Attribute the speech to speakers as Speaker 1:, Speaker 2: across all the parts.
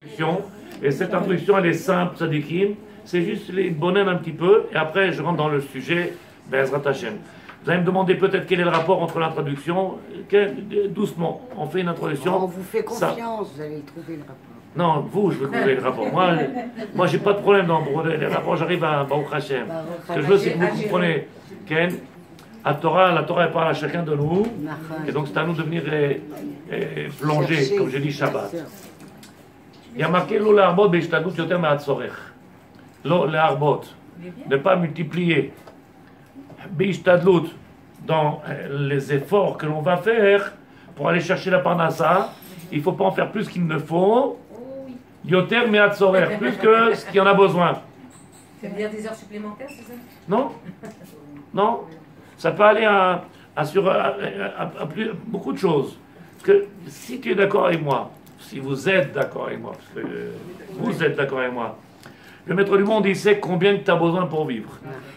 Speaker 1: introduction. Et cette introduction, elle est simple, Tzadikim. C'est juste les bonhommes un petit peu. Et après, je rentre dans le sujet, Be'ezrat Hashem. Vous allez me demander peut-être quel est le rapport entre l'introduction. Doucement, on fait une introduction.
Speaker 2: On vous fait confiance, vous allez trouver le rapport.
Speaker 1: Non, vous, je veux trouver le rapport. Moi j'ai pas de problème dans les rapports, j'arrive à Baruch Hashem. Ce que je veux, c'est que vous comprenez. Ken, la Torah, elle parle à chacun de nous. Et donc c'est à nous de venir plonger, comme j'ai dit, Shabbat. Il y a marqué Lo le'arbot be'ishtadlut yoter me'atzorech. Lo le'arbot. Ne pas multiplier. Be'ishtadlut, dans les efforts que l'on va faire pour aller chercher la parnassa, il ne faut pas en faire plus qu'il ne faut. Yoter me'atzorech, plus que ce qu'il y en a besoin.
Speaker 3: Ça veut dire des heures supplémentaires, c'est ça?
Speaker 1: Non. Non. Ça peut aller à beaucoup de choses. Parce que si tu es d'accord avec moi, si vous êtes d'accord avec moi, parce que vous êtes d'accord avec moi, le maître du monde, il sait combien tu as besoin pour vivre.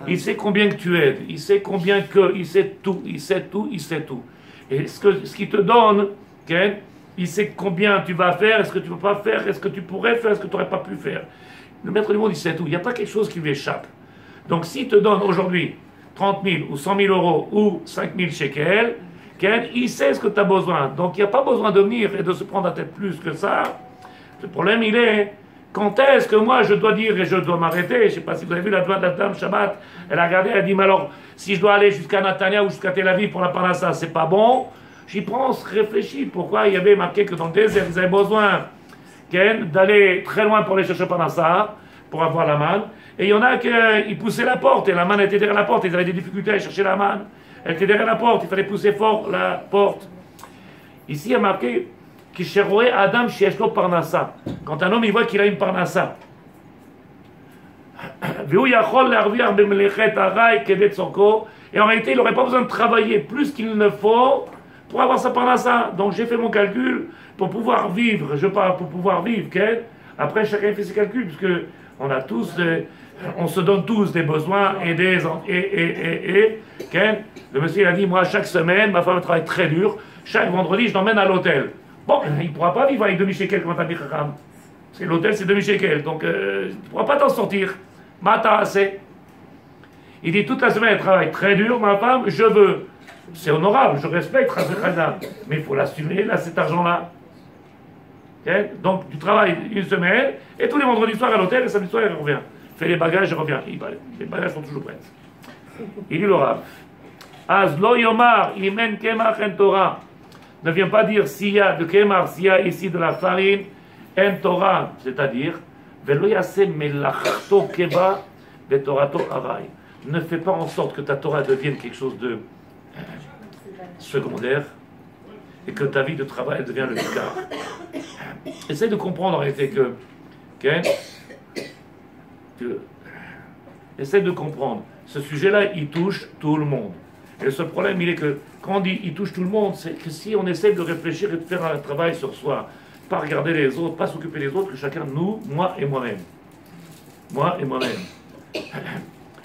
Speaker 1: Il sait combien que tu aides. Il sait combien que... Il sait tout. Il sait tout. Il sait tout. Et ce qu'il te donne, okay, il sait combien tu vas faire, est-ce que tu ne peux pas faire, est-ce que tu pourrais faire, est-ce que tu n'aurais pas pu faire. Le maître du monde, il sait tout. Il n'y a pas quelque chose qui lui échappe. Donc s'il te donne aujourd'hui 30 000 ou 100 000 euros ou 5 000 shekels, il sait ce que tu as besoin. Donc il n'y a pas besoin de venir et de se prendre la tête plus que ça. Le problème, il est, quand est-ce que moi je dois dire et je dois m'arrêter? Je ne sais pas si vous avez vu la dame Shabbat, elle a regardé, elle a dit, mais alors, si je dois aller jusqu'à Natania ou jusqu'à Tel Aviv pour la parnassa, c'est pas bon. J'y pense, réfléchis, pourquoi il y avait marqué que dans le désert, ils avaient besoin d'aller très loin pour aller chercher parnassa, pour avoir la manne. Et il y en a qui poussaient la porte, et la manne était derrière la porte, ils avaient des difficultés à chercher la manne. Elle était derrière la porte, il fallait pousser fort la porte. Ici, il y a marqué Kisheroé Adam Shieshlo Parnassa. Quand un homme il voit qu'il a une Parnassa. Et en réalité, il n'aurait pas besoin de travailler plus qu'il ne faut pour avoir sa Parnassa. Donc j'ai fait mon calcul pour pouvoir vivre. Je parle pour pouvoir vivre. Après, chacun fait ses calculs, puisque on a tous on se donne tous des besoins et des... Le monsieur il a dit, moi chaque semaine, ma femme travaille très dur, chaque vendredi je l'emmène à l'hôtel. Bon, il ne pourra pas vivre avec demi-shekel comme t'as dit, Chacham. Parce que l'hôtel c'est demi-shekel, donc tu ne pourras pas t'en sortir. Mata assez. Il dit, toute la semaine elle travaille très dur, ma femme, je veux. C'est honorable, je respecte, mais il faut l'assumer, là, cet argent-là. Donc tu travailles une semaine, et tous les vendredis soirs à l'hôtel, et samedi soir il revient. Fais les bagages et reviens. Les bagages sont toujours prêts. Il dit le Rav. Az lo yomar imen kemach en Torah. Ne viens pas dire s'il y a de kemach, s'il y a ici de la farine, en Torah, c'est-à-dire, velo yase melachto keva vetorato aray. Ne fais pas en sorte que ta Torah devienne quelque chose de secondaire et que ta vie de travail devienne le vikar. Essaye de comprendre en réalité que essaye de comprendre. Ce sujet-là, il touche tout le monde. Et le seul problème, il est que quand on dit il touche tout le monde, c'est que si on essaie de réfléchir et de faire un travail sur soi, pas regarder les autres, pas s'occuper des autres, que chacun de nous, moi et moi-même. Moi et moi-même.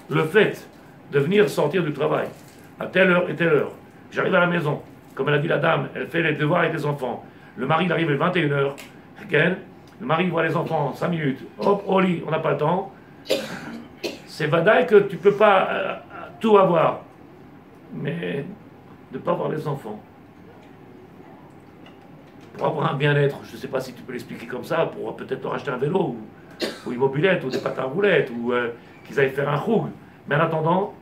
Speaker 1: Le fait de venir sortir du travail à telle heure et telle heure, j'arrive à la maison, comme elle a dit la dame, elle fait les devoirs avec les enfants. Le mari, il arrive à 21h. Le mari voit les enfants 5 minutes. Hop, au lit, on n'a pas le temps. C'est vadaï que tu ne peux pas tout avoir. Mais de ne pas voir les enfants. Pour avoir un bien-être, je ne sais pas si tu peux l'expliquer comme ça, pour peut-être leur acheter un vélo, ou une mobilette, ou des patins à roulettes, ou qu'ils aillent faire un choug. Mais en attendant,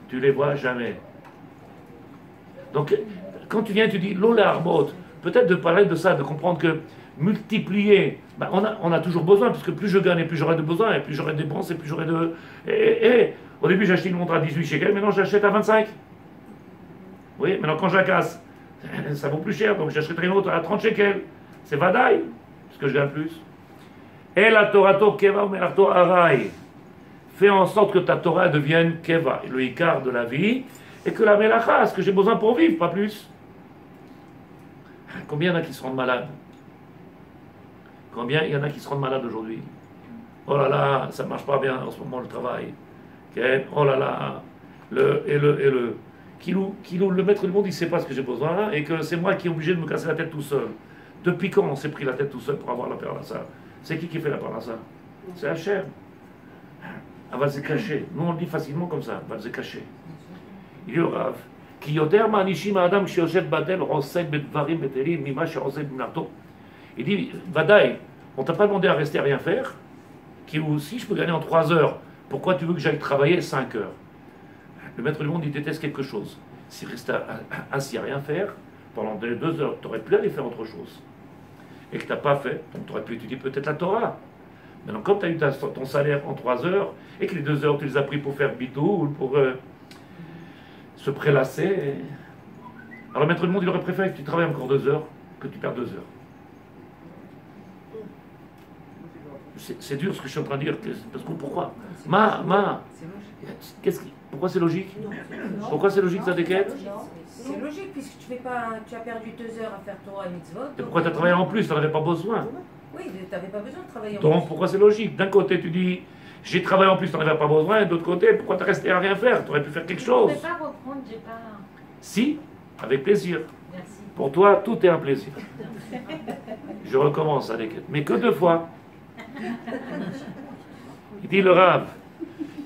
Speaker 1: tu ne les vois jamais. Donc, quand tu viens, tu dis Lola Arbot, peut-être de parler de ça, de comprendre que multiplier, ben on a toujours besoin, parce que plus je gagne, et plus j'aurai de besoin, et plus j'aurai de dépenses, et plus j'aurai de... Et au début, j'achetais une montre à 18 shekels, maintenant j'achète à 25. Oui, maintenant quand je la casse, ça vaut plus cher, donc j'achèterai une autre à 30 shekels. C'est vadaï, parce que je gagne plus. Et la Torato Keva ou Merarto Arai. Fais en sorte que ta Torah devienne Keva, le Ikar de la vie, et que la Melacha, ce que j'ai besoin pour vivre, pas plus. Combien il y en a qui se rendent malades? Combien il y en a qui se rendent malades aujourd'hui? Oh là là, ça ne marche pas bien en ce moment le travail. Oh là là, le maître du monde, il ne sait pas ce que j'ai besoin, et que c'est moi qui est obligé de me casser la tête tout seul. Depuis quand on s'est pris la tête tout seul pour avoir la perle à ça? C'est qui fait la parnassa? C'est Hachem. Elle se cacher. Nous on le dit facilement comme ça, elle se cacher. Il dit au Rav, כי יותר מענישים האדם כשיושב בדל עוסק בדברים בטלים ממה שעוסק במלאכתו. Il dit, Vadaï, on t'a pas demandé à rester à rien faire, qui aussi je peux gagner en 3 heures, pourquoi tu veux que j'aille travailler 5 heures? Le maître du monde, il déteste quelque chose. S'il reste assis à rien faire, pendant 2 heures, tu aurais pu aller faire autre chose. Et que tu n'as pas fait, donc tu aurais pu étudier peut-être la Torah. Maintenant, comme tu as eu ton salaire en 3 heures, et que les 2 heures, tu les as pris pour faire bidou, ou pour se prélasser. Alors le maître du monde, il aurait préféré que tu travailles encore 2 heures, que tu perds 2 heures. C'est dur ce que je suis en train de dire, parce que pourquoi? Pourquoi c'est logique? Pourquoi c'est logique ça déquête?
Speaker 3: C'est logique, puisque tu as perdu 2 heures à faire Torah et mitzvot.
Speaker 1: Et pourquoi tu as travaillé en plus? Tu n'en avais pas besoin.
Speaker 3: Oui, tu n'avais pas besoin de travailler en
Speaker 1: plus. Donc
Speaker 3: plus.
Speaker 1: pourquoi c'est logique? D'un côté tu dis, j'ai travaillé en plus, tu n'en avais pas besoin, et de l'autre côté, pourquoi tu es resté à rien faire? Tu aurais pu faire quelque chose.
Speaker 4: Je ne peux pas reprendre, j'ai pas...
Speaker 1: Si, avec plaisir.
Speaker 4: Merci.
Speaker 1: Pour toi, tout est un plaisir. Je recommence avec elle. Mais que 2 fois. Il dit le Rav,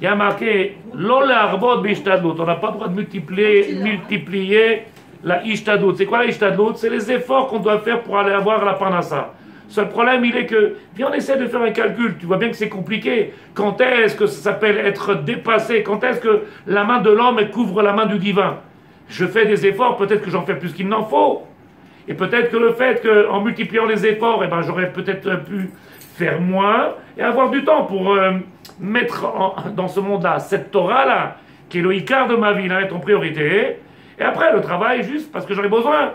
Speaker 1: il y a marqué Lola arbot bishtadlut. On n'a pas le droit de multiplier la ishtadlut. C'est quoi la ishtadlut? C'est les efforts qu'on doit faire pour aller avoir la parnassa. Seul problème, il est que, viens, on essaie de faire un calcul. Tu vois bien que c'est compliqué. Quand est-ce que ça s'appelle être dépassé? Quand est-ce que la main de l'homme couvre la main du divin? Je fais des efforts, peut-être que j'en fais plus qu'il n'en faut. Et peut-être que le fait qu'en multipliant les efforts, j'aurais peut-être pu faire moins et avoir du temps pour mettre dans ce monde-là, cette Torah-là, qui est le Icar de ma vie, là, est en priorité. Et après, le travail, juste parce que j'en ai besoin.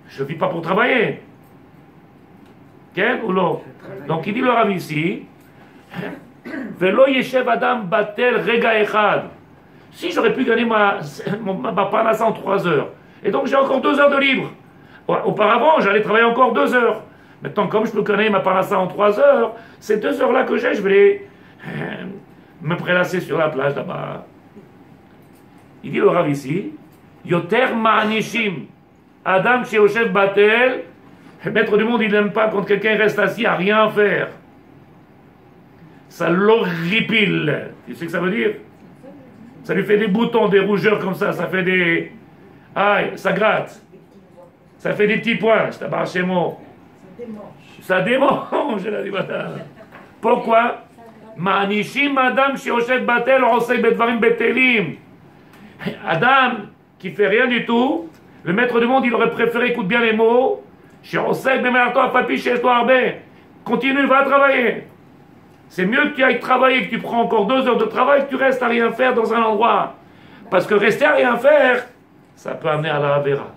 Speaker 1: Je ne vis pas pour travailler. Ou non? Donc il dit le Rav ici, Velo yeshev adam batel rega echad. Si j'aurais pu gagner ma parnassa en 3 heures, et donc j'ai encore 2 heures de libre. Auparavant, j'allais travailler encore 2 heures. Maintenant, comme je peux gagner ma parnassa en 3 heures, ces 2 heures-là que j'ai, je vais les, me prélasser sur la plage là-bas. Il dit le Rav ici, Yoter ma'anishim, Adam sheoshev batel. Le maître du monde, il n'aime pas quand quelqu'un reste assis à rien faire. Ça l'horripile. Tu sais ce que ça veut dire? Ça lui fait des boutons, des rougeurs comme ça fait des... Aïe, ça gratte. Ça fait des petits points. Je t'abarre chez moi. Ça démange, la dit madame. Pourquoi? Ma'anishim Adam sheoshev batel osei bedvarim betelim. Adam, qui fait rien du tout, le maître du monde, il aurait préféré, écoute bien les mots, continue, va travailler. C'est mieux que tu ailles travailler, que tu prends encore 2 heures de travail, que tu restes à rien faire dans un endroit. Parce que rester à rien faire, ça peut amener à la Avera.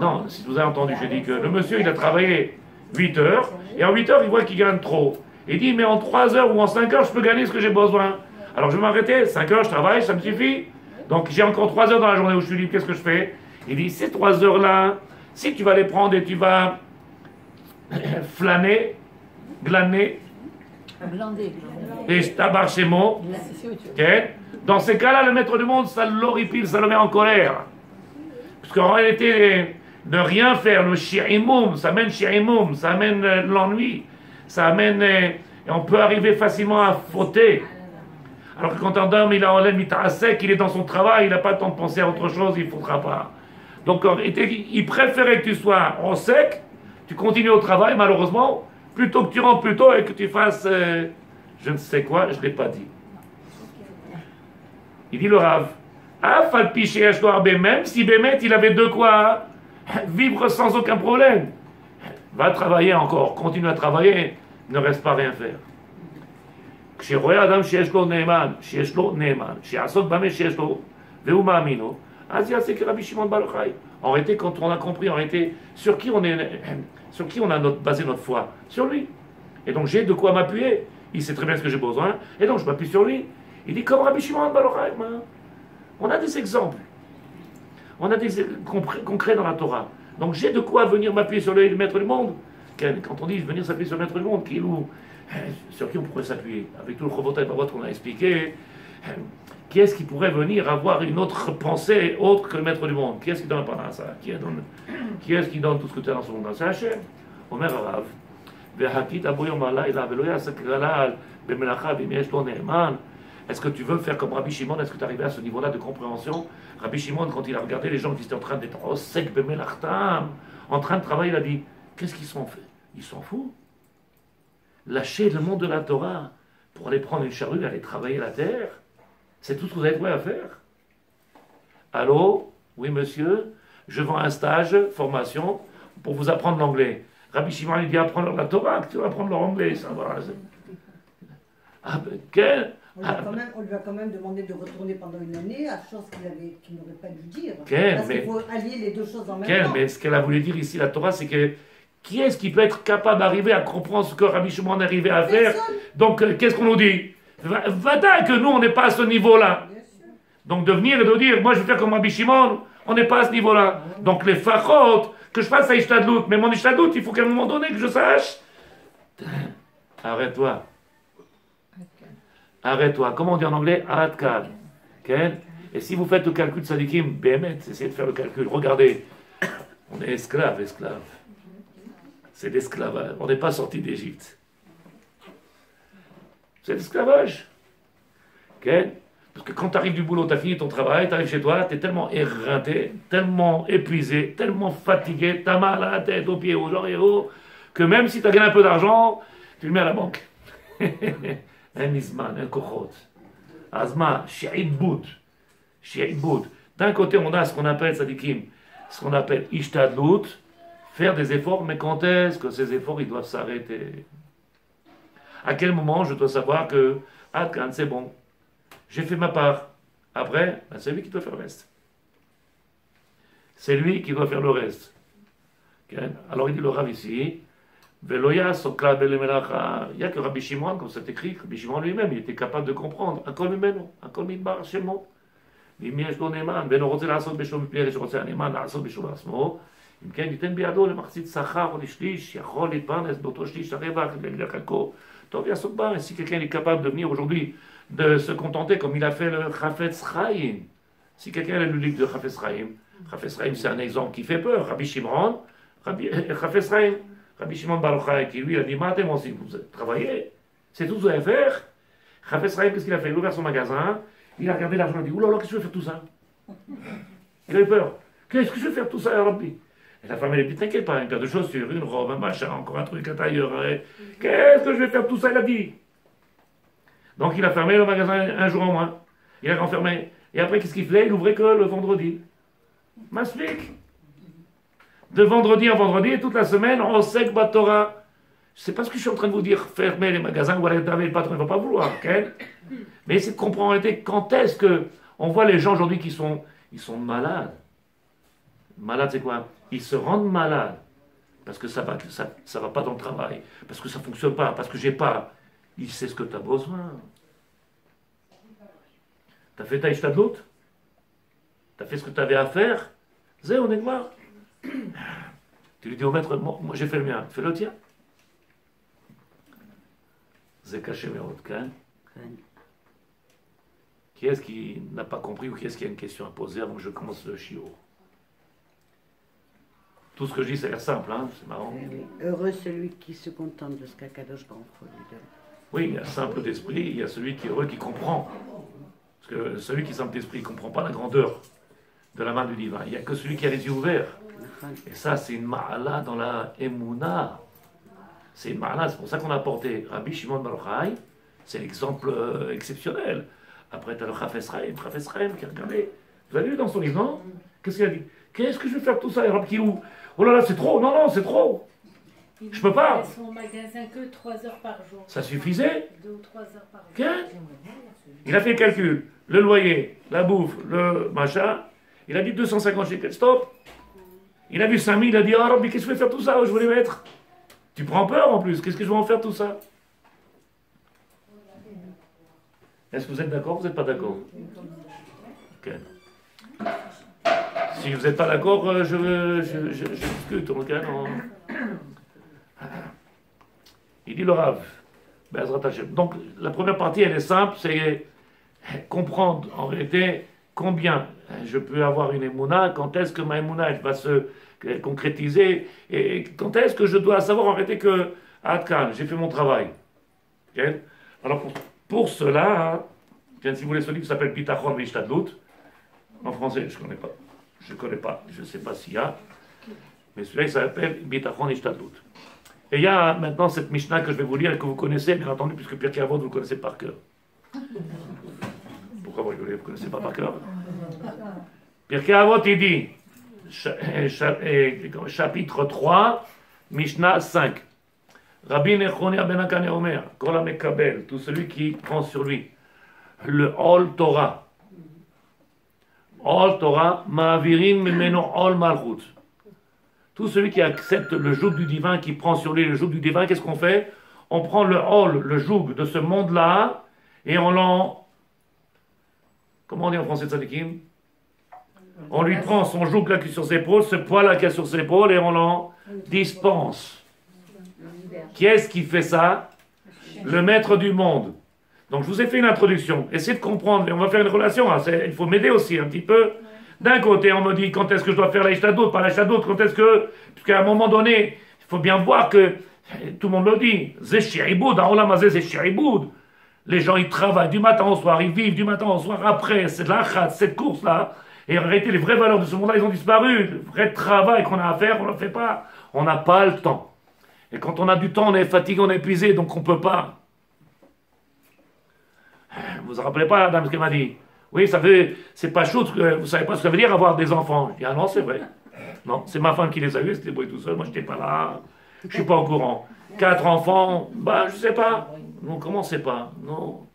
Speaker 1: Non, si vous avez entendu, j'ai dit que le monsieur, il a travaillé 8 heures, et en 8 heures, il voit qu'il gagne trop. Il dit, mais en 3 heures ou en 5 heures, je peux gagner ce que j'ai besoin. Alors je vais m'arrêter, 5 heures, je travaille, ça me suffit. Donc j'ai encore 3 heures dans la journée où je suis libre, qu'est-ce que je fais? Il dit, ces 3 heures-là, si tu vas les prendre et tu vas flâner, glaner, et je tabarre chez moi, dans ces cas-là, le maître du monde, ça l'horripile, ça le met en colère. Parce qu'en réalité, ne rien faire, le shi'imoum, ça amène shi'imoum, ça amène l'ennui, ça amène... et on peut arriver facilement à fauter. Alors que quand un homme, il a en l'air, il est dans son travail, il n'a pas le temps de penser à autre chose, il ne faudra pas. Donc il préférait que tu sois en sec, tu continues au travail, malheureusement, plutôt que tu rentres plus tôt et que tu fasses je ne sais quoi, je ne l'ai pas dit. Il dit le Rav, même si Bémet il avait de quoi vivre sans aucun problème, va travailler encore, continue à travailler, ne reste pas à rien faire. כשרואה אדם שיש לו נאמן, שיש לו נאמן, שיעסוק במה שיש לו, והוא מאמינו, אז יעשה כרבי שמעון בר יוחאי. En réalité, quand on a compris, en réalité, sur qui on a basé notre foi? Sur lui. Et donc j'ai de quoi m'appuyer. Il sait très bien ce que j'ai besoin, et donc je m'appuie sur lui. Il dit comme Rabbi Shimon bar Yochai. On a des exemples. On a des concrets dans la Torah. Donc j'ai de quoi venir m'appuyer sur le maître du monde. Quand on dit venir s'appuyer sur le maître du monde, qui est où? Sur qui on pourrait s'appuyer? Avec tout le Chovot HaLevavot qu'on a expliqué, Qui est-ce qui pourrait venir avoir une autre pensée autre que le maître du monde? Qui est-ce qui donne pendant ça? Qui est-ce qui donne tout ce que tu as dans ce monde? C'est Hachem. Omer Arav. Est-ce que tu veux faire comme Rabbi Shimon? Est-ce que tu es arrivé à ce niveau-là de compréhension? Rabbi Shimon, quand il a regardé les gens qui étaient en train d'être sec bemelachtam, en train de travailler, il a dit, qu'est-ce qu'ils sont fait? Ils s'en foutent. Lâcher le monde de la Torah pour aller prendre une charrue et aller travailler la terre, c'est tout ce que vous avez trouvé à faire. Allô? Oui, monsieur, je vends un stage, formation, pour vous apprendre l'anglais. Rabbi Shimon, il dit, apprendre la Torah, que tu vas apprendre leur anglais, ça va. Ah, ben, quel...
Speaker 4: On lui a quand même demandé de retourner pendant une année, à chose qu'il n'aurait pas dû dire.
Speaker 1: Parce
Speaker 4: qu'il faut allier les deux choses en même temps.
Speaker 1: Mais ce qu'elle a voulu dire ici, la Torah, c'est que qui est-ce qui peut être capable d'arriver à comprendre ce que Rabbi Shimon est arrivé à faire? Donc, qu'est-ce qu'on nous dit? Va-t'en que nous, on n'est pas à ce niveau-là. Donc, de venir et de dire, moi, je vais faire comme Rabbi Shimon, on n'est pas à ce niveau-là. Donc, les fachot, que je fasse à Ishtadlout, mais mon Ishtadlout, il faut qu'à un moment donné que je sache. Arrête-toi. Arrête-toi. Comment on dit en anglais? Adkan. Et si vous faites le calcul de Sadikim, Bémet, essayez de faire le calcul. Regardez, on est esclave. C'est l'esclavage. On n'est pas sorti d'Égypte. C'est l'esclavage. Parce que quand tu arrives du boulot, tu as fini ton travail, tu arrives chez toi, tu es tellement éreinté, tellement épuisé, tellement fatigué, tu as mal à la tête, aux pieds, aux jambes et aux... que même si tu as gagné un peu d'argent, tu le mets à la banque. Un Nisman, un Kochot. Azma, Shi'ibboud. D'un côté, on a ce qu'on appelle, Sadikim, ce qu'on appelle Ishtadlout, faire des efforts, mais quand est-ce que ces efforts, ils doivent s'arrêter? À quel moment je dois savoir que, Adkan, c'est bon, j'ai fait ma part. Après, ben, c'est lui qui doit faire le reste. C'est lui qui doit faire le reste. Alors il dit le Rav ici, Veloya Sokla Belemelacha. Il n'y a que Rabbi Shimon, comme c'est écrit, Rabbi Shimon lui-même, il était capable de comprendre. Akol Mimeno, Akol Midbar Shemo. ואם יש לו נאמן, ואינו רוצה לעשות בשום מפני אלה שרוצה הנאמן לעשות בשום עצמו, אם כן ייתן בידו למחצית שכר או לשליש, יכול להתפרנס באותו שליש הרווח לחלקו. טוב יעסוק בה, si quelqu'un est capable de venir aujourd'hui, de se contenter comme il a fait le Chafetz Chaim. Si quelqu'un a lu le livre de Chafetz Chaim c'est un exemple qui fait peur. Rabbi Shimon, Chafetz Chaim, Rabbi Shimon Bar Yochai, qui lui il a dit, Matem aussi, vous travaillez, c'est tout ce que vous allez faire. Chafetz Chaim, qu'est-ce qu'il a fait? Il a ouvert son magasin, il a regardé l'argent, il a dit, oulala, qu'est-ce que je vais faire tout ça? Il a eu peur. Qu'est-ce que je vais faire tout ça, ya Rabbi? Et la femme, elle a dit, t'inquiète pas, une paire de chaussures, une robe, un machin, encore un truc à tailleur. Qu'est-ce que je vais faire tout ça? Il a dit. Donc il a fermé le magasin un jour en moins. Il a renfermé. Et après, qu'est-ce qu'il faisait? Il ouvrait que le vendredi. M'explique. De vendredi en vendredi, toute la semaine, on sait que Batora. C'est pas ce que je suis en train de vous dire, fermer les magasins, ou aller le patron, il ne va pas vouloir. Mais c'est de comprendre en réalité quand est-ce que on voit les gens aujourd'hui qui sont malades. Malades, c'est quoi? Ils se rendent malades parce que ça va pas dans le travail, parce que ça fonctionne pas, parce que j'ai pas. Il sait ce que tu as besoin. Tu as fait ta ishtadlout? Tu as fait ce que tu avais à faire? Zé, on est voir. Tu lui dis au maître, moi j'ai fait le mien, fais le tien. Zé caché mes routes, Qui est-ce qui n'a pas compris ou qui est-ce qui a une question à poser avant que je commence le chiot? Tout ce que je dis, ça a l'air simple, hein? C'est marrant.
Speaker 2: Heureux celui qui se contente de ce qu'Akadosh Baruch Hu lui donne.
Speaker 1: Oui, il y a simple d'esprit, il y a celui qui est heureux, qui comprend. Parce que celui qui est simple d'esprit ne comprend pas la grandeur de la main du divin. Il n'y a que celui qui a les yeux ouverts. Et ça, c'est une ma'ala dans la Emouna. C'est une ma'ala, c'est pour ça qu'on a apporté Rabbi Shimon Bar Yochai. C'est l'exemple exceptionnel. Après, tu as le Chafetz Chaim qui a regardé. Vous avez vu dans son livre, non? Qu'est-ce qu'il a dit? Qu'est-ce que je vais faire tout ça? Et Rabbi Kilou, oh là là, c'est trop, non, c'est trop. Je peux pas.
Speaker 3: Il son magasin que 3 heures par jour.
Speaker 1: Ça suffisait?
Speaker 3: 2 ou 3 heures par jour.
Speaker 1: Qu'est-ce? Il a fait le calcul. Le loyer, la bouffe, le machin. Il a dit 250 shekels. Stop. Il a vu 5000, il a dit, ah Rabbi, qu'est-ce que je vais faire tout ça? Où je voulais mettre? Tu prends peur en plus. Qu'est-ce que je vais en faire tout ça? Est-ce que vous êtes d'accord ou vous n'êtes pas d'accord? Ok. Si vous n'êtes pas d'accord, je discute. Okay, non. Il dit le Rav. Donc la première partie, elle est simple, c'est comprendre en réalité combien je peux avoir une émouna, quand est-ce que ma émouna elle va se concrétiser, et quand est-ce que je dois savoir en réalité que, Atkan, j'ai fait mon travail. Okay? Alors pour cela, si vous voulez, ce livre s'appelle Bitachon Vishtadlut. En français, je ne connais pas. Je ne sais pas s'il y a. Mais celui-là, il s'appelle Bitachon Vishtadlut. Et il y a maintenant cette Mishnah que je vais vous lire et que vous connaissez, bien entendu, puisque Pirkei Avot, vous le connaissez par cœur. Pourquoi vous rigolez? Vous ne connaissez pas par cœur? Pirkei Avot, il dit, chapitre 3, Mishnah 5. Rabbi Nechonia ben Akane Omer, Kol HaMekabel, tout celui qui prend sur lui le Ol Torah. Ol Torah, Ma'avirin Mimeno Ol Malchut. Tout celui qui accepte le joug du divin, qui prend sur lui le joug du divin, qu'est-ce qu'on fait? On prend le Ol, le joug de ce monde-là, et on l'en... Comment on dit en français tzadikim? On lui prend son joug là qui est sur ses épaules, ce poids là qui est sur ses épaules, et on l'en dispense. Qui est-ce qui fait ça? Le maître du monde. Donc je vous ai fait une introduction. Essayez de comprendre, et on va faire une relation. Hein. Il faut m'aider aussi un petit peu. D'un côté, on me dit quand est-ce que je dois faire la Ishtadlut, pas la Ishtadlut, quand est-ce que... Parce qu'à un moment donné, il faut bien voir que, tout le monde le dit, Zeshiriboud, Aolam Hazeh Zeshiriboud. Les gens, ils travaillent du matin au soir, ils vivent du matin au soir. Après, c'est de la khat, cette course-là. Et en réalité, les vraies valeurs de ce monde-là, ils ont disparu. Le vrai travail qu'on a à faire, on ne le fait pas. On n'a pas le temps. Et quand on a du temps, on est fatigué, on est épuisé, donc on ne peut pas. Vous vous rappelez pas, madame, ce qu'elle m'a dit? Oui, c'est pas chaud, vous savez pas ce que ça veut dire avoir des enfants. Je dis, ah non, c'est vrai. Non, c'est ma femme qui les a eus, c'était débrouillée tout seul, moi je n'étais pas là, je suis pas au courant. 4 enfants, bah je sais pas. Non, comment c'est pas? Non. Vous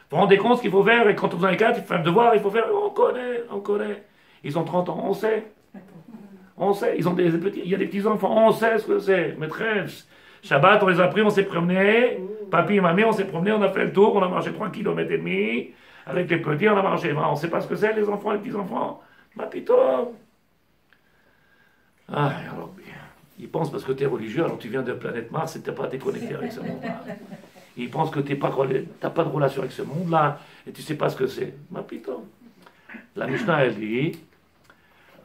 Speaker 1: vous rendez compte ce qu'il faut faire, et quand vous en avez 4, il faut faire le devoir, il faut faire, on connaît. Ils ont 30 ans, on sait. On sait, ils ont des petits, il y a des petits-enfants, on sait ce que c'est. Maîtresse, Shabbat, on les a pris, on s'est promené, papy et mamie, on s'est promené, on a fait le tour, on a marché 3,5 km. Avec les petits, on a marché. On ne sait pas ce que c'est, les enfants, les petits-enfants. Ma pito. Ah, alors, ils pensent parce que tu es religieux, alors tu viens de la planète Mars et tu n'as pas été connecté avec ce monde-là. Ils pensent que tu n'as pas de relation avec ce monde-là et tu ne sais pas ce que c'est. Ma pito. La Mishnah, elle dit,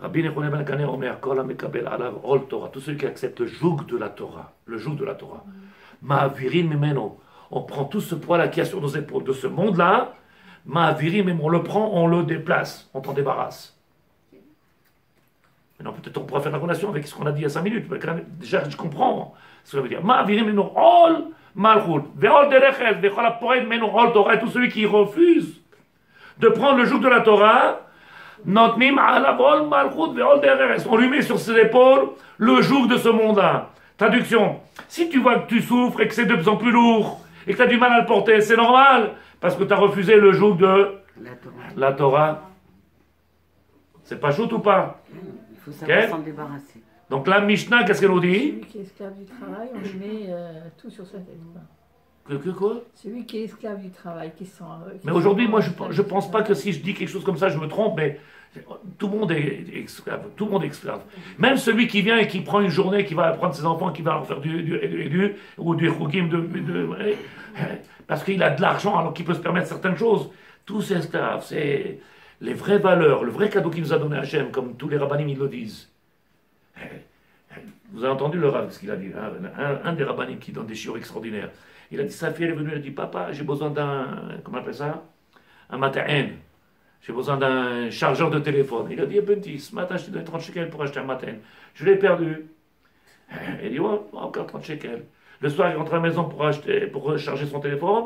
Speaker 1: Rabbi Nechonia ben Akane Omer, Kol HaMekabel Alav Ol Torah, tous ceux qui acceptent le joug de la Torah, Ma'avirin Mimeno, on prend tout ce poids-là qui est sur nos épaules de ce monde-là, Ma'avirim, même on le prend, on le déplace, on t'en débarrasse. Maintenant, peut-être on pourra faire la relation avec ce qu'on a dit il y a 5 minutes. Déjà, je comprends ce que ça veut dire. Ma'avirim, menu ol malchut, ve'ol derechel, ve'chol apored, menu ol Torah, et tout celui qui refuse de prendre le joug de la Torah, notnim alav ol malchut, ve'ol derechel. On lui met sur ses épaules le joug de ce monde-là. Traduction. Si tu vois que tu souffres et que c'est de plus en plus lourd, et que tu as du mal à le porter, c'est normal. Parce que tu as refusé le joug de la Torah. C'est pas chouette ou pas?
Speaker 2: Il faut savoir s'en débarrasser.
Speaker 1: Donc la Mishnah, qu'est-ce qu'elle nous dit?
Speaker 5: Celui qui est esclave du travail, on lui met tout sur sa tête.
Speaker 1: Quoi?
Speaker 5: Celui qui est esclave du travail,
Speaker 1: mais aujourd'hui, moi, je pense pas que si je dis quelque chose comme ça, je me trompe, mais tout le monde est esclave. Tout le monde est esclave. Même celui qui vient et qui prend une journée, qui va prendre ses enfants, qui va leur faire du chougim, parce qu'il a de l'argent, alors qu'il peut se permettre certaines choses. Tous ces esclaves, c'est les vraies valeurs, le vrai cadeau qu'il nous a donné Hachem, comme tous les rabbanim, ils le disent. Vous avez entendu le rabbin, ce qu'il a dit, un des rabbanim qui donne des chiots extraordinaires. Il a dit, sa fille, elle est venue, elle a dit, papa, j'ai besoin d'un, comment on appelle ça? Un mata'en. J'ai besoin d'un chargeur de téléphone. Il a dit, Benti, ce matin, je t'ai donné 30 shekels pour acheter un mata'en. Je l'ai perdu. Il dit, oh, encore 30 shekels. Le soir, il rentre à la maison pour recharger son téléphone,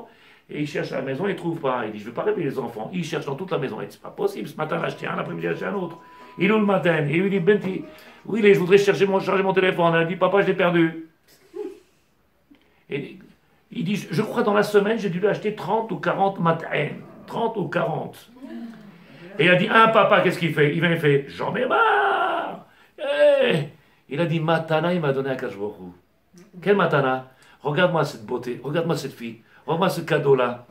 Speaker 1: et il cherche à la maison, il ne trouve pas. Il dit, je ne vais pas réveiller les enfants. Il cherche dans toute la maison. Il dit, c'est pas possible, ce matin, il a acheté un, l'après-midi, il a acheté un autre. Il est où le matin? Et il lui dit, Benti, oui, je voudrais charger mon téléphone. Elle dit, papa, je l'ai perdu. Et il dit, je crois dans la semaine, j'ai dû lui acheter 30 ou 40 mata'en. 30 ou 40. Et il a dit, papa, qu'est-ce qu'il fait? Il vient et fait, j'en ai marre. Il a dit, Matana, il m'a donné un Kadosh Baruch Hu. Quel Matana? Regarde-moi cette beauté, regarde-moi cette fille, regarde-moi ce cadeau-là.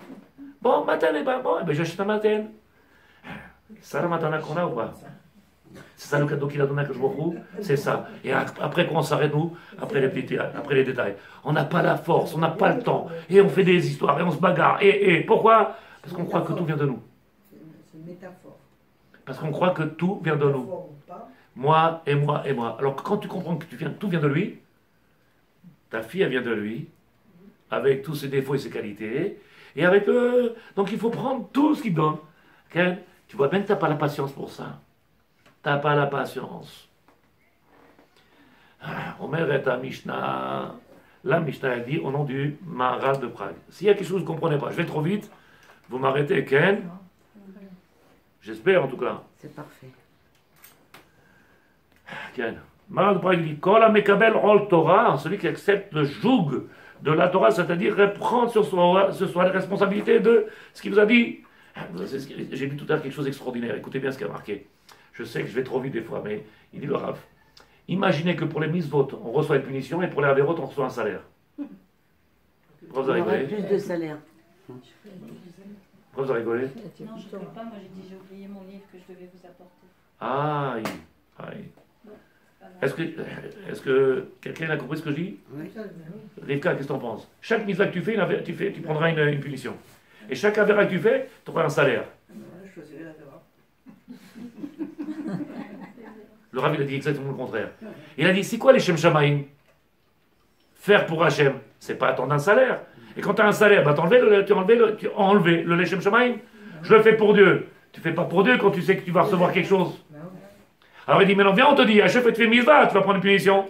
Speaker 1: Bon, Matana, bon, j'achète un Matana. C'est ça la Matana qu'on a ou pas? C'est ça le cadeau qu'il a donné à Kadosh Baruch Hu? C'est ça. Et après, quand on s'arrête, nous, après les détails, on n'a pas la force, on n'a pas le temps. Et on fait des histoires, et on se bagarre. Et pourquoi? Parce qu'on croit que tout vient de nous.
Speaker 4: C'est une métaphore.
Speaker 1: Parce qu'on croit que tout vient de nous.
Speaker 4: Métaphore ou pas.
Speaker 1: Moi et moi et moi. Alors que quand tu comprends que tout vient de lui, ta fille, elle vient de lui, avec tous ses défauts et ses qualités, et avec eux. Donc il faut prendre tout ce qu'il donne. Okay? Tu vois bien que tu n'as pas la patience pour ça. Tu n'as pas la patience. Omer et la Mishnah. La Mishnah a dit au nom du Maharal de Prague. S'il y a quelque chose que vous ne comprenez pas, je vais trop vite, vous m'arrêtez, Ken. J'espère en tout cas.
Speaker 2: C'est parfait.
Speaker 1: Ken. Maharal de Prague dit Kol Mekabel Ol Torah, celui qui accepte le joug de la Torah, c'est-à-dire reprendre sur soi la responsabilité de ce qu'il vous a dit. J'ai lu tout à l'heure quelque chose d'extraordinaire. Écoutez bien ce qu'il a marqué. Je sais que je vais trop vite des fois, mais il dit le Rav. Imaginez que pour les mitzvot, on reçoit une punition et pour les avérotes, on reçoit un salaire. Pourquoi vous
Speaker 2: Il y aurait
Speaker 1: rigolez?
Speaker 2: plus de salaire.
Speaker 1: Pourquoi vous rigolez?
Speaker 6: Non, je ne peux pas. Moi, j'ai dit, j'ai oublié mon livre que je devais vous apporter.
Speaker 1: Aïe, aïe.
Speaker 6: Pas grave.
Speaker 1: Est-ce que quelqu'un a compris ce que je dis?
Speaker 2: Oui.
Speaker 1: Rivka, qu'est-ce que tu en penses? Chaque mitzvah que tu fais, tu prendras une punition. Et chaque avéra que tu fais, tu auras un salaire.
Speaker 4: Je choisirais la Torah.
Speaker 1: Le Rav, il a dit exactement le contraire. Il a dit, c'est quoi les Shem Shamaim? Faire pour Hachem, c'est pas attendre un salaire. Et quand tu as un salaire, bah tu as enlevé le Shem Shamaim. Je le fais pour Dieu. Tu fais pas pour Dieu quand tu sais que tu vas recevoir quelque chose. Alors il dit, maintenant viens, on te dit, Hachem fait te faire mitzvah, tu vas prendre une punition.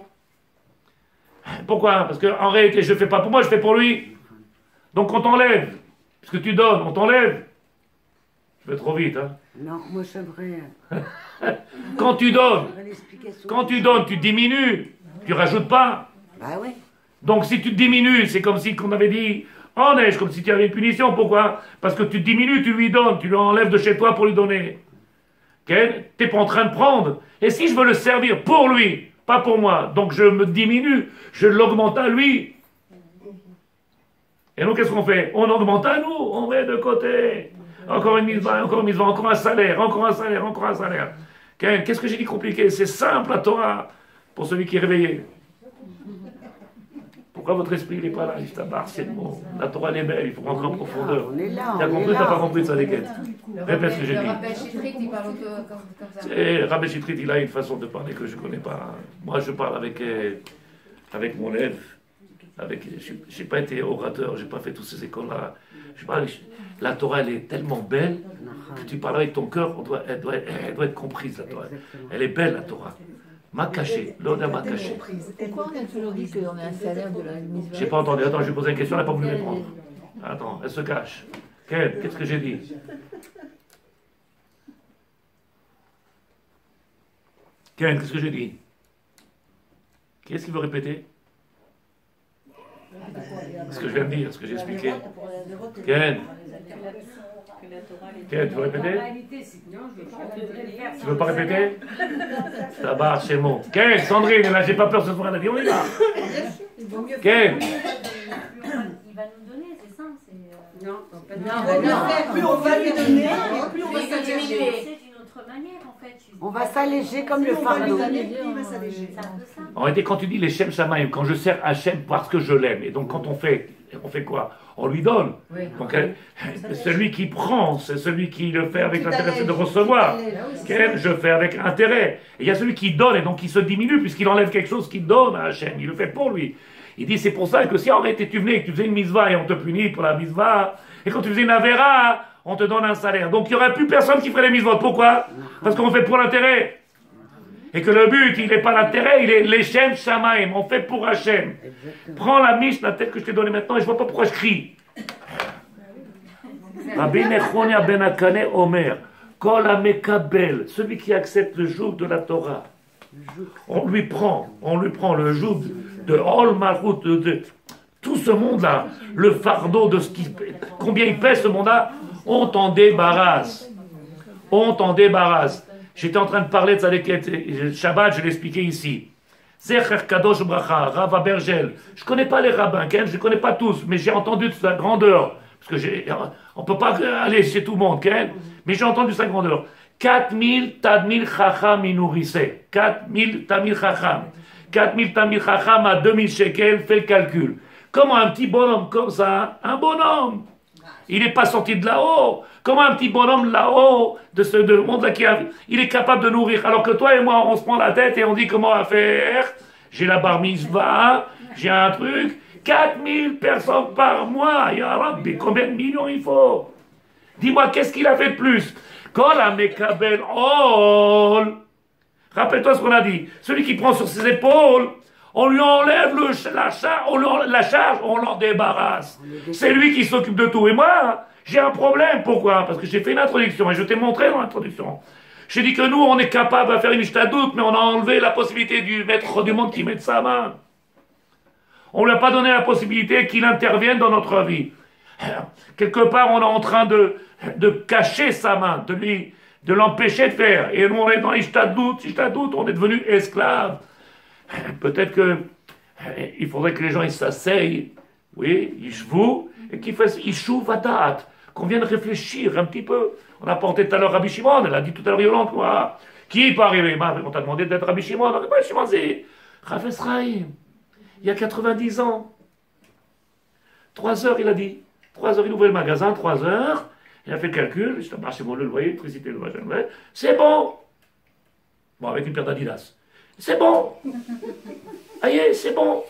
Speaker 1: Pourquoi? Parce qu'en réalité, je ne fais pas pour moi, je fais pour lui. Donc on t'enlève. Ce que tu donnes, on t'enlève. Je vais trop vite, hein.
Speaker 2: Non, moi j'aimerais.
Speaker 1: Quand tu donnes,
Speaker 2: j'aimerais l'explication.
Speaker 1: quand tu donnes, tu diminues. Tu rajoutes pas.
Speaker 2: Bah oui.
Speaker 1: Donc si tu te diminues, c'est comme si qu'on avait dit en neige, comme si tu avais une punition. Pourquoi? Parce que tu diminues, tu lui donnes, tu lui enlèves de chez toi pour lui donner. Okay? Tu n'es pas en train de prendre. Et si je veux le servir pour lui, pas pour moi, donc je me diminue, je l'augmente à lui. Et nous, qu'est-ce qu'on fait? On augmente à nous, on met de côté. Encore une mitzvah, encore un salaire, encore un salaire, encore un salaire. Okay? Qu'est-ce que j'ai dit compliqué? C'est simple la Torah pour celui qui est réveillé. Pourquoi votre esprit n'est pas là? Il tabarre, c'est bon. La Torah elle est belle, il faut rentrer en profondeur.
Speaker 2: On est là.
Speaker 1: T'as compris, t'as pas compris ça, lesquels? Répète ce que j'ai
Speaker 3: Le
Speaker 1: dit.
Speaker 3: rappel Chitrit, il parle comme ça.
Speaker 1: Et Rabbi Chitrit, il a une façon de parler que je ne connais pas. Moi, je parle avec mon élève. Je n'ai pas été orateur, je n'ai pas fait toutes ces écoles-là. La Torah, elle est tellement belle que tu parles avec ton cœur, elle doit être comprise, la Torah. Elle est belle, la Torah. M'a caché, l'honneur m'a caché.
Speaker 5: Pourquoi on a toujours dit qu'on a un salaire de la mise
Speaker 1: Je n'ai pas entendu. Attends, je vais poser une question, elle n'a pas voulu répondre. Attends, elle se cache. Qu'est-ce que j'ai dit? Qu'est-ce que j'ai dit? Qui est-ce qui veut répéter? Ce que je viens de dire, ce que j'ai expliqué. Ken, tu veux répéter? Tu veux pas répéter? Tabar, c'est bon. Ken, Sandrine, là, j'ai pas peur ce soir, elle a dit, on y va. Ken,
Speaker 6: Il va nous donner, c'est ça.
Speaker 4: Plus on va lui donner, plus on va
Speaker 3: Mais
Speaker 4: s'alléger.
Speaker 6: C'est d'une autre manière, en fait.
Speaker 2: On va s'alléger comme le
Speaker 4: Plus on va lui
Speaker 2: fardeau.
Speaker 4: donner, plus il va s'alléger.
Speaker 6: C'est un peu ça.
Speaker 1: en réalité, quand tu dis les Shem Shamaim, quand je sers Hachem parce que je l'aime, et donc quand on fait quoi? On lui donne. Donc celui qui prend, c'est celui qui le fait avec l'intérêt de recevoir. Je fais avec intérêt. Et il y a celui qui donne, et donc qui se diminue, puisqu'il enlève quelque chose qu'il donne à Hachem. Il le fait pour lui. Il dit, c'est pour ça que si en réalité tu venais et que tu faisais une mitzvah et on te punit pour la mitzvah, et quand tu faisais une avéra, on te donne un salaire. Donc il n'y aurait plus personne qui ferait les mitzvot. Pourquoi? Parce qu'on fait pour l'intérêt. Et que le but, il n'est pas l'intérêt, il est l'Eshem Shamaim. On fait pour Hachem. Prends la Mishnah telle que je t'ai donnée maintenant et je ne vois pas pourquoi je crie. Rabbi Nechonia ben Akane Omer, Kol HaMekabel, celui qui accepte le joug de la Torah, on lui prend le joug de Ol Malchut, de tout ce monde-là, le fardeau de combien il pèse ce monde-là, on t'en débarrasse. On t'en débarrasse. J'étais en train de parler de Tzadeket Shabbat, je l'expliquais ici. Zecher Kadosh Bracha, Rav Abergel. Je ne connais pas les rabbins, je ne les connais pas tous, mais j'ai entendu de sa grandeur. Parce que on ne peut pas aller chez tout le monde, mais j'ai entendu sa grandeur. 4000 Tadmil Chacham il nourrissait. 4000 Tadmil Chacham. 4000 Tadmil Chacham à 2000 shekels, fais le calcul. Comment un petit bonhomme comme ça, un bonhomme, Il n'est pas sorti de là-haut. Comment un petit bonhomme là-haut, de ce monde-là, il est capable de nourrir. Alors que toi et moi, on se prend la tête et on dit comment on va faire. J'ai la bar mitzvah, j'ai un truc. 4000 personnes par mois. Ya Rabbi, combien de millions il faut? Dis-moi, qu'est-ce qu'il a fait de plus? Kol ha-mekabel ol. Rappelle-toi ce qu'on a dit. Celui qui prend sur ses épaules, on lui enlève la charge, on l'en débarrasse. C'est lui qui s'occupe de tout. Et moi, j'ai un problème. Pourquoi? Parce que j'ai fait une introduction et je t'ai montré dans l'introduction. J'ai dit que nous, on est capable de faire une ishtadout, mais on a enlevé la possibilité du maître du monde qui mette sa main. On ne lui a pas donné la possibilité qu'il intervienne dans notre vie. Quelque part, on est en train de cacher sa main, de l'empêcher de faire. Et nous, on est dans l'ishtadout, on est devenu esclaves. Peut-être que il faudrait que les gens s'asseyent, oui, yishvou, et qu'ils fassent yishuv vadat, qu'on vienne réfléchir un petit peu. On a porté tout à l'heure Rabbi Shimon, elle a dit tout à l'heure Yolande, quoi. Qui peut arriver? On t'a demandé d'être Rabbi Shimon. Rabbi Shimon, c'est Rav Esraïm. Il y a 90 ans. 3 heures, il a dit. 3 heures, il ouvrait le magasin, 3 heures. Il a fait le calcul. Je t'ai marché mon le loyer, l'électricité, le machin. C'est bon. Bon, avec une paire d'Adidas. C'est bon. Aïe, c'est bon.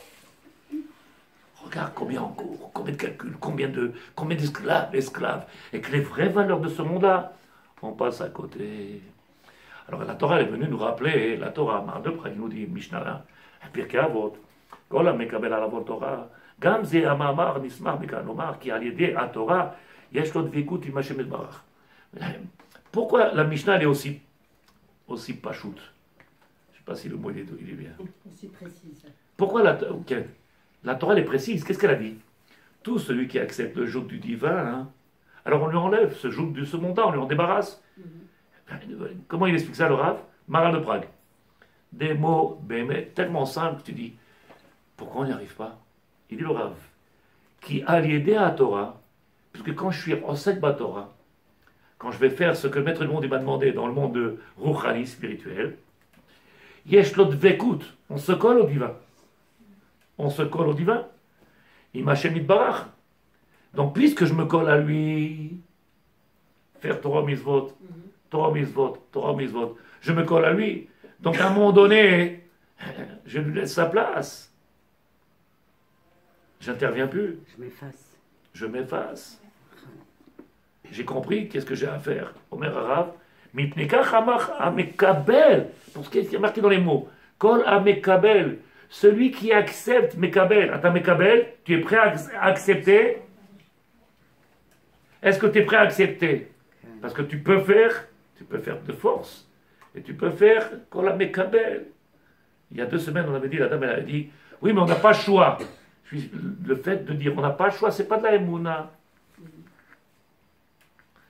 Speaker 1: Regarde combien en cours, combien de calculs, combien d'esclaves, et que les vraies valeurs de ce monde-là, on passe à côté. Alors la Torah est venue nous rappeler, la Torah, Mar de Prague nous dit, Mishnah, Pirkei Avot, Kol ha-mekabel alav Torah, Gam ze המאמר נשמח מכאן לומר כי על ידי התורה יש לו דבקות עם השם יתברך. Pourquoi la Mishnah elle est aussi pachoute? Je ne sais pas si le mot il est bien.
Speaker 4: Aussi précise.
Speaker 1: Pourquoi la Torah elle est précise? Qu'est-ce qu'elle a dit? Tout celui qui accepte le joug du divin, hein, alors on lui enlève ce joug de ce montant, on lui en débarrasse. Comment il explique ça le Rav? Maral de Prague. Des mots tellement simples que tu dis, pourquoi on n'y arrive pas? Il dit le Rav, qui a l'idée à la Torah, puisque quand je suis en Sekba Torah, quand je vais faire ce que le maître du monde m'a demandé dans le monde de Rouchani spirituel, Yesh lot vekut, on se colle au divin. On se colle au divin. Il m'a chémit barach. Donc, puisque je me colle à lui, faire Torah Mitzvot, Torah Mitzvot, Torah Mitzvot, je me colle à lui. Donc, à un moment donné, je lui laisse sa place. J'interviens plus. Je m'efface. J'ai compris qu'est-ce que j'ai à faire. Omer Arav, Mipneka Chamach Amekabel. Pour ce qui est marqué dans les mots. Kol Amekabel. Celui qui accepte Mekabel. Ata Mekabel, tu es prêt à accepter? Est-ce que tu es prêt à accepter? Parce que tu peux faire de force. Et tu peux faire Kol Amekabel. Il y a 2 semaines, on avait dit, la dame, elle avait dit, oui, mais on n'a pas le choix. Le fait de dire on n'a pas le choix, c'est pas de la émouna.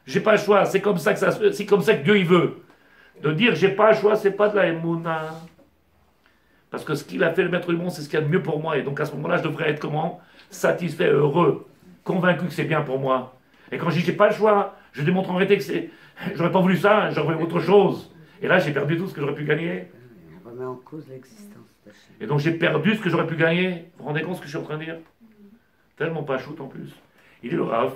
Speaker 1: J'ai pas le choix, c'est comme ça que Dieu il veut. De dire j'ai pas le choix, c'est pas de la émouna. Parce que ce qu'il a fait le maître du monde, c'est ce qu'il y a de mieux pour moi. Et donc à ce moment-là, je devrais être comment? Satisfait, heureux, convaincu que c'est bien pour moi. Et quand je dis j'ai pas le choix, je démontre en réalité que j'aurais pas voulu ça, j'aurais voulu autre chose. Et là, j'ai perdu tout ce que j'aurais pu gagner.
Speaker 2: On remet en cause l'existence d'Hachem.
Speaker 1: Et donc j'ai perdu ce que j'aurais pu gagner. Vous vous rendez compte ce que je suis en train de dire? Tellement pas shoot en plus. Il est le Rav.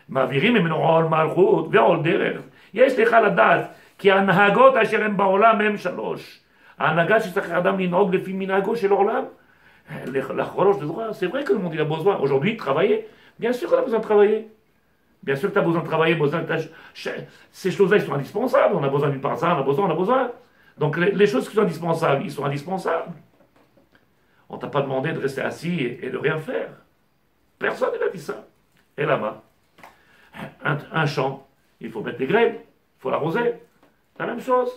Speaker 1: מעבירים ממנו עול מלכות ועול דרך. יש לך לדעת כי ההנהגות אשר הן בעולם הם 3. ההנהגה שצריך האדם לנהוג לפי מנהגו של העולם. לחרוש de droit. C'est vrai que le monde il a besoin aujourd'hui de travailler. Bien sûr qu'on a besoin de travailler. Bien sûr que tu as besoin de travailler. Ces choses-là ils sont indispensables. On a besoin d'une parsa, on a besoin. Donc les choses qui sont indispensables, ils sont indispensables. On t'a pas demandé de rester assis et de rien faire. Personne n'a dit ça. Et là-bas, un champ, il faut mettre des graines, il faut l'arroser. C'est la même chose.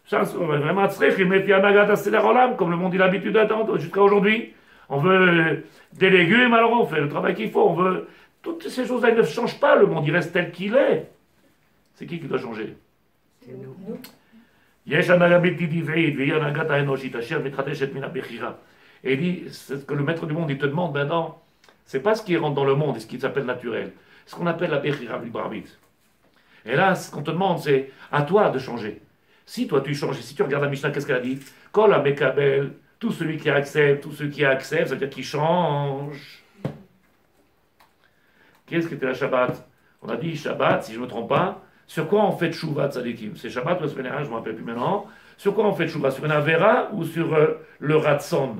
Speaker 1: Ça, vraiment, comme le monde il a l'habitude d'attendre jusqu'à aujourd'hui. On veut des légumes, alors on fait le travail qu'il faut. On veut. Toutes ces choses-là, ne changent pas. Le monde, il reste tel qu'il est. C'est qui doit changer?
Speaker 2: C'est nous.
Speaker 1: Et il dit, c'est ce que le maître du monde, il te demande maintenant, c'est pas ce qui rentre dans le monde et ce qui s'appelle naturel, ce qu'on appelle la Bechira Librabit. Et là, ce qu'on te demande, c'est à toi de changer. Si toi tu changes, et si tu regardes la Mishnah, qu'est-ce qu'elle a dit? Kol ha-mekabel, tout celui qui accepte, ça veut dire qu'il change. Qu'est-ce que était la Shabbat? On a dit Shabbat, si je ne me trompe pas. Sur quoi on fait Tchouva, tzadikim? C'est Shabbat ou la semaine dernière, je ne me rappelle plus maintenant. Sur quoi on fait Tchouva? Sur une Avera ou sur le Ratson?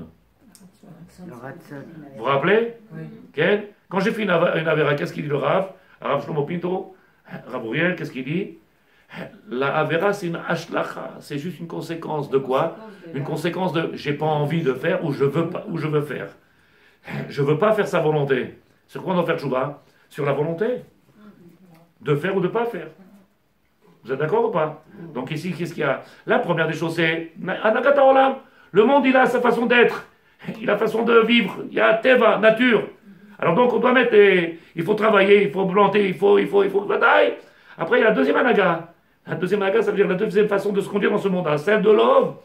Speaker 2: Le Ratson.
Speaker 1: Vous vous rappelez? Okay. Quand j'ai fait une Avera, qu'est-ce qu'il dit le Rav? Rav Shlomo Pinto, Rav Uriel, qu'est-ce qu'il dit? La Avera, c'est une Ashlacha. C'est juste une conséquence de quoi? Une conséquence de j'ai pas envie de faire ou je veux pas, ou je veux faire. Je veux pas faire sa volonté. Sur quoi on doit faire Tchouva? Sur la volonté. De faire ou de pas faire. Vous êtes d'accord ou pas? Donc ici, qu'est-ce qu'il y a? La première des choses, c'est Anagata Olam. Le monde, il a sa façon d'être. Il a sa façon de vivre. Il y a Teva, nature. Alors donc, on doit mettre il faut travailler, il faut planter, il faut bataille. Après, il y a la deuxième Anaga. La deuxième Anaga, ça veut dire la deuxième façon de se conduire dans ce monde. Celle de l'homme.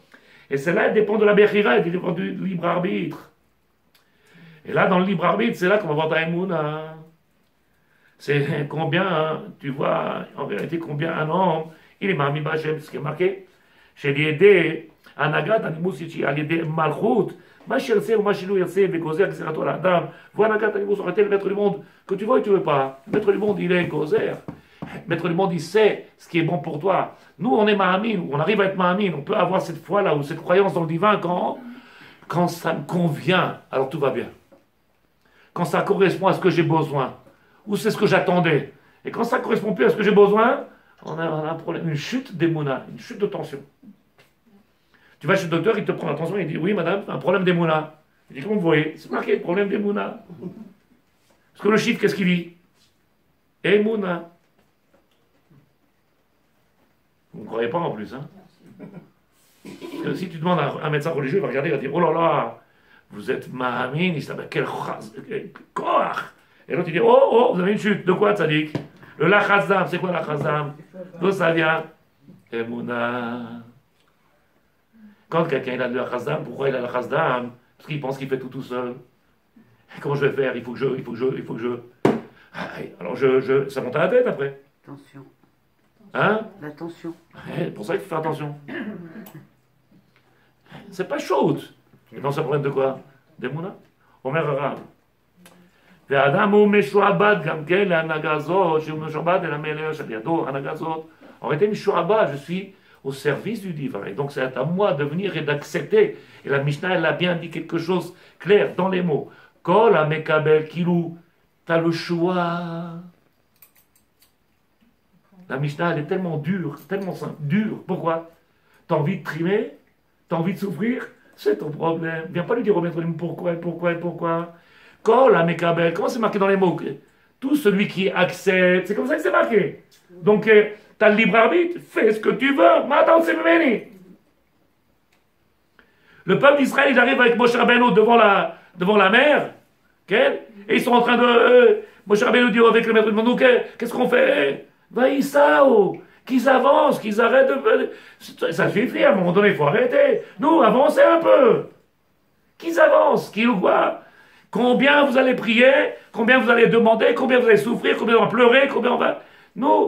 Speaker 1: Et celle-là, elle dépend de la Bechira, elle dépend du libre arbitre. Et là, dans le libre arbitre, c'est là qu'on va voir ta Emouna. C'est combien, hein, tu vois, en vérité, combien un homme, il est Mahami Bachem, ce qui est marqué. Chez l'idée, Anagat, Animusichi, à l'idée Malchut, Machirse ou Machilou Yerse, Begozer, etc. La dame, voilà Anagat, Animus, arrêtez le maître du monde, que tu vois ou tu veux pas. Le maître du monde, il est Gozer. Le maître du monde, il sait ce qui est bon pour toi. Nous, on est Mahamin, on arrive à être Mahamin, on peut avoir cette foi-là, ou cette croyance dans le divin quand ça me convient, alors tout va bien. Quand ça correspond à ce que j'ai besoin. Ou c'est ce que j'attendais. Et quand ça ne correspond plus à ce que j'ai besoin, on a un problème, une chute d'émouna, une chute de tension. Tu vas chez le docteur, il te prend la tension, il dit oui madame, un problème d'émouna. Il dit comment vous voyez? C'est marqué, problème d'émouna. Parce que le chiffre, qu'est-ce qu'il dit? Emouna. Vous ne croyez pas en plus, hein? Parce que si tu demandes à un médecin religieux, il va regarder, il va dire oh là là, vous êtes Mahamin, il s'appelle quel koach. Et l'autre il dit oh, vous avez une chute. De quoi, tzadik? Le lachazdam, c'est quoi lachazdam? D'où ça vient? Emouna. Quand quelqu'un a le lachazdam, pourquoi il a le lachazdam? Parce qu'il pense qu'il fait tout seul. Comment je vais faire? Il faut que je. Alors ça monte à la tête après.
Speaker 2: Attention.
Speaker 1: Hein?
Speaker 2: L'attention.
Speaker 1: C'est pour ça qu'il faut faire attention. C'est pas chaud. Et dans ce problème de quoi? D'Emouna? Omer Arabe. והאדם הוא משועבד גם כן להנהגה הזאת, שהוא משועבד אל המלך שלידו, ההנהגה הזאת. En réalité, משועבד, je suis au service du divin. Et donc, c'est à moi de venir et d'accepter. Et la Mishnah, elle a bien dit quelque chose clair dans les mots. Kol ha-mekabel kilou, t'as le choix. La Mishnah, elle est tellement dure, tellement simple, dure. Pourquoi? T'as envie de trimer? T'as envie de souffrir? C'est ton problème. Viens pas lui dire au maître pourquoi. Kol ha-mekabel, comment c'est marqué dans les mots? Tout celui qui accepte, c'est comme ça que c'est marqué. Donc, tu as le libre arbitre, fais ce que tu veux. Maintenant, c'est venu. Le peuple d'Israël, il arrive avec Moshe Rabbeinu devant la mer, okay? Et ils sont en train de... Moshe Rabbeinu dit avec le maître du monde, qu'est-ce qu'on fait? Vaïsao, qu'ils avancent, qu'ils arrêtent de... Ça suffit, à un moment donné, il faut arrêter. Nous, avancez un peu. Qu'ils avancent, qu'ils quoi? Combien vous allez prier, combien vous allez demander, combien vous allez souffrir, combien on va pleurer, combien on va... Nous,